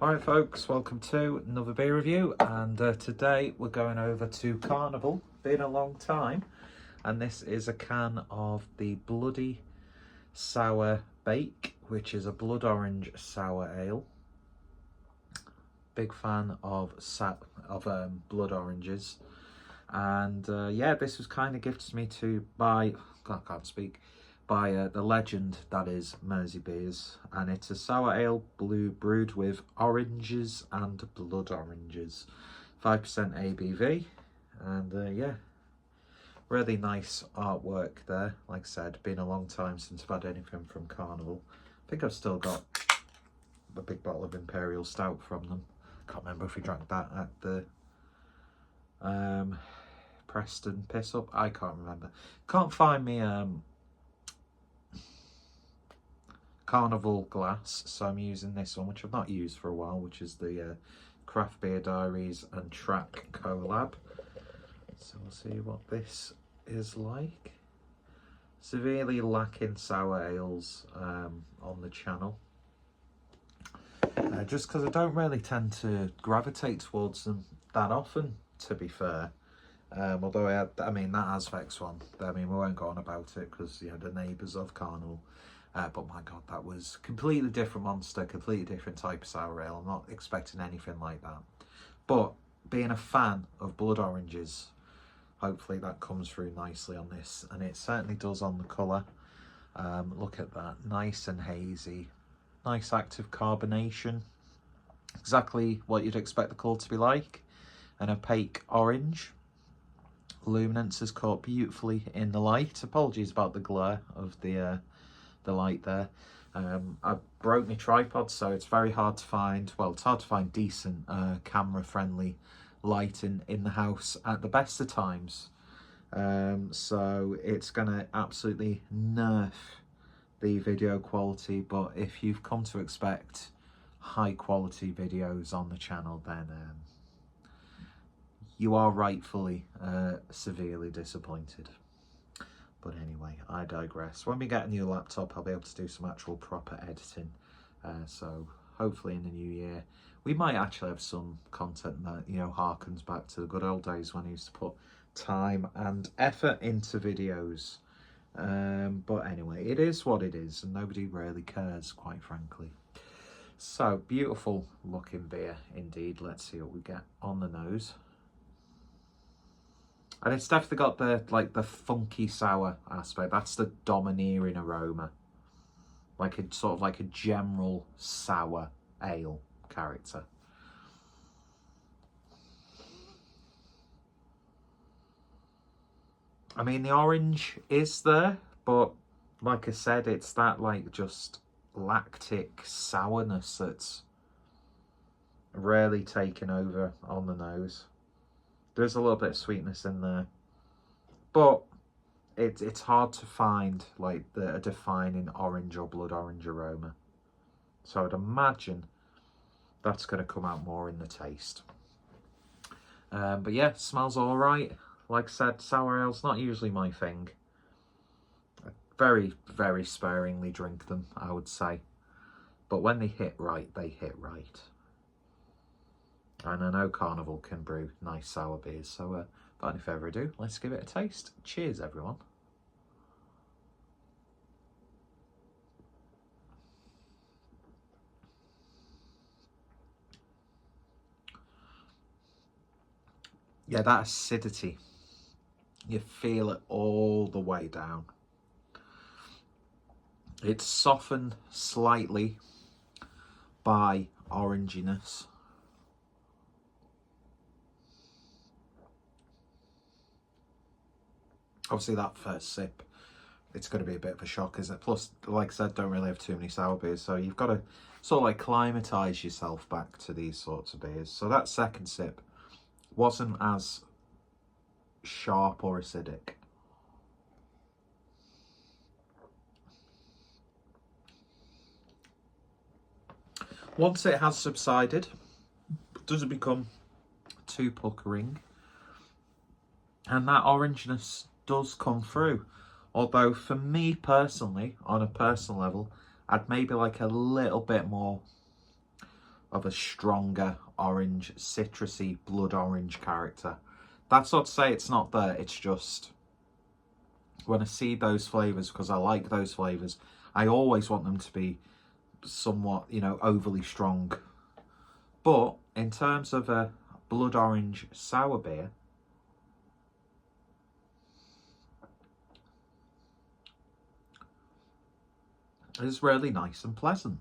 Alright folks, welcome to another beer review, and today we're going over to Carnival. Been a long time, and this is a can of the Bloody Sour Bake, which is a blood orange sour ale. Big fan of blood oranges, and yeah, this was kind of gifted to me by the legend that is Mersey Beers, and it's a sour ale brewed with oranges and blood oranges, 5% ABV, and yeah, really nice artwork there. Like I said, been a long time since I've had anything from Carnival. I think I've still got a big bottle of Imperial Stout from them. Can't remember if we drank that at the Preston Piss Up. I can't remember. Can't find me Carnival glass, so I'm using this one, which I've not used for a while, which is the Craft Beer Diaries and Track collab. So we'll see what this is like. Severely lacking sour ales on the channel, just because I don't really tend to gravitate towards them that often, to be fair. Although I mean that Azvex one, I mean we won't go on about it because you know the neighbours of Carnival. But my God, that was completely different monster, completely different type of sour ale. I'm not expecting anything like that. But being a fan of blood oranges, hopefully that comes through nicely on this. And it certainly does on the colour. Look at that, nice and hazy. Nice active carbonation. Exactly what you'd expect the colour to be like. An opaque orange. Luminance is caught beautifully in the light. Apologies about the glare of the light there. I broke my tripod, so it's very hard to find, well, it's hard to find decent camera friendly lighting in the house at the best of times, so it's gonna absolutely nerf the video quality. But if you've come to expect high quality videos on the channel, then you are rightfully severely disappointed. But anyway, I digress. When we get a new laptop, I'll be able to do some actual proper editing. So hopefully in the new year, we might actually have some content that, you know, harkens back to the good old days when I used to put time and effort into videos. But anyway, it is what it is, and nobody really cares, quite frankly. So, beautiful looking beer indeed. Let's see what we get on the nose. And it's definitely got the funky sour aspect. That's the domineering aroma. Like a sort of like a general sour ale character. I mean, the orange is there, but like I said, it's that like just lactic sourness that's really taken over on the nose. There's a little bit of sweetness in there, but it's hard to find like a defining orange or blood orange aroma. So I'd imagine that's going to come out more in the taste. But yeah, smells all right. Like I said, sour ales not usually my thing. I very, very sparingly drink them, I would say. But when they hit right, they hit right. And I know Carnival can brew nice sour beers, so without any further ado, let's give it a taste. Cheers, everyone. Yeah, that acidity, you feel it all the way down. It's softened slightly by oranginess. Obviously that first sip, it's going to be a bit of a shock, isn't it? Plus, like I said, don't really have too many sour beers, so you've got to sort of like acclimatise yourself back to these sorts of beers. So that second sip wasn't as sharp or acidic. Once it has subsided, it doesn't become too puckering, and that orangeness does come through. Although for me personally, on a personal level, I'd maybe like a little bit more of a stronger orange, citrusy, blood orange character. That's not to say it's not there, it's just when I see those flavours, because I like those flavours, I always want them to be somewhat, you know, overly strong. But in terms of a blood orange sour beer, it's really nice and pleasant.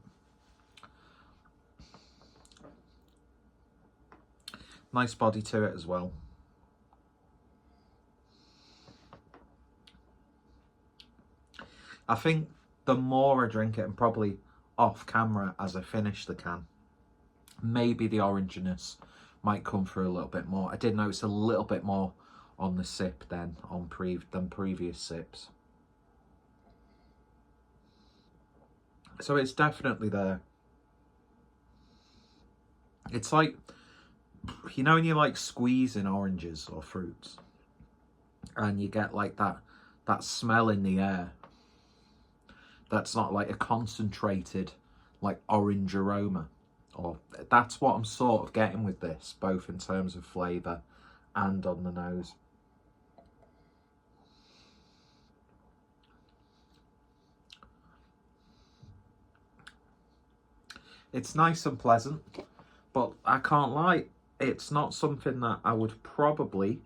Nice body to it as well. I think the more I drink it, and probably off camera as I finish the can, maybe the oranginess might come through a little bit more. I did notice a little bit more on the sip than previous sips. So it's definitely there. It's like, you know when you like squeezing oranges or fruits and you get like that smell in the air that's not like a concentrated like orange aroma, or that's what I'm sort of getting with this, both in terms of flavour and on the nose. It's nice and pleasant, but I can't lie, it's not something that I would probably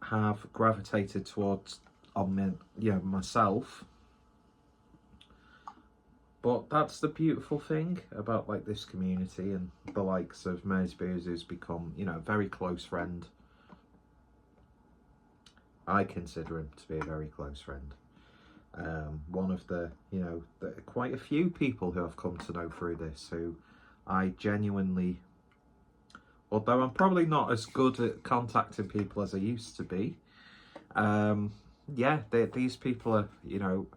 have gravitated towards on myself. But that's the beautiful thing about like this community and the likes of Mersbeers, who's become, you know, a very close friend. I consider him to be a very close friend. One of the, you know, quite a few people who I've come to know through this, who I genuinely, although I'm probably not as good at contacting people as I used to be, yeah, these people are, you know,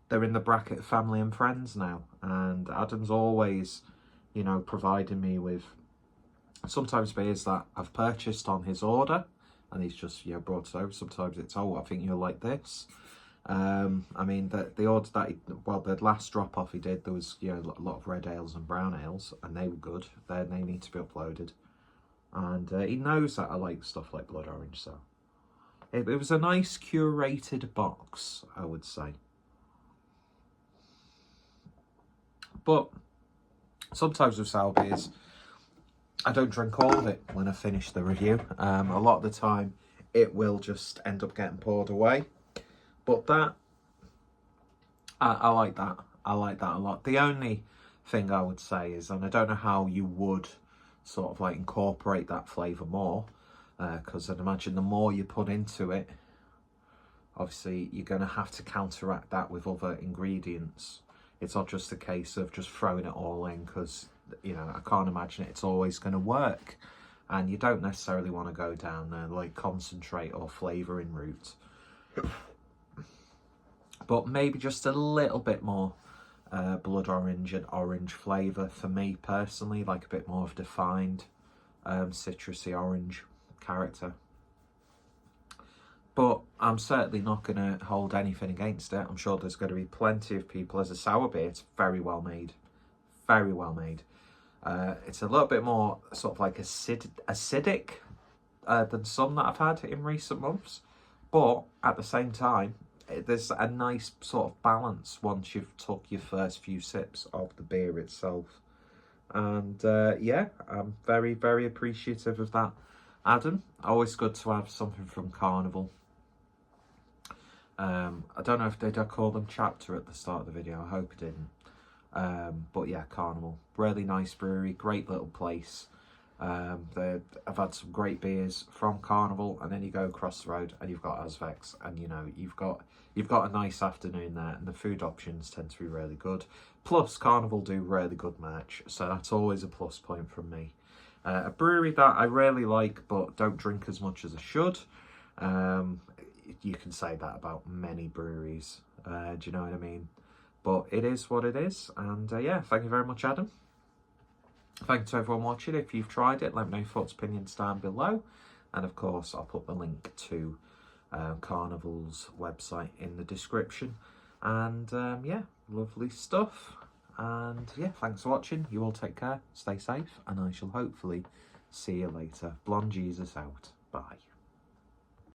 they're in the bracket of family and friends now. And Adam's always, you know, providing me with sometimes beers that I've purchased on his order, and he's just, you know, brought it over. Sometimes it's, oh, I think you'll like this. I mean, the order that the last drop off he did, there was, you know, a lot of red ales and brown ales, and they were good. They need to be uploaded, and he knows that I like stuff like blood orange. So it was a nice curated box, I would say. But sometimes with sour beers, I don't drink all of it when I finish the review. A lot of the time, it will just end up getting poured away. But that, I like that. I like that a lot. The only thing I would say is, and I don't know how you would sort of like incorporate that flavour more, because I'd imagine the more you put into it, obviously you're going to have to counteract that with other ingredients. It's not just a case of just throwing it all in, because, you know, I can't imagine it's always going to work. And you don't necessarily want to go down there like concentrate or flavouring route. But maybe just a little bit more blood orange and orange flavour for me personally, like a bit more of defined citrusy orange character. But I'm certainly not going to hold anything against it. I'm sure there's going to be plenty of people. As a sour beer, it's very well made. Very well made. It's a little bit more sort of like acidic than some that I've had in recent months. But at the same time, there's a nice sort of balance once you've took your first few sips of the beer itself. And yeah, I'm very, very appreciative of that, Adam. Always good to have something from Carnival. I don't know if did I call them Chapter at the start of the video. I hope I didn't. But yeah, Carnival, really nice brewery, great little place. I've had some great beers from Carnival, and then you go across the road and you've got Azvex, and you know you've got a nice afternoon there, and the food options tend to be really good. Plus, Carnival do really good merch, so that's always a plus point from me. A brewery that I really like, but don't drink as much as I should. You can say that about many breweries. Do you know what I mean? But it is what it is, and yeah, thank you very much, Adam. Thank you to everyone watching. If you've tried it, let me know your thoughts, opinions down below. And of course, I'll put the link to Carnival's website in the description. And yeah, lovely stuff. And yeah, thanks for watching. You all take care, stay safe, and I shall hopefully see you later. Blonde Jesus out. Bye.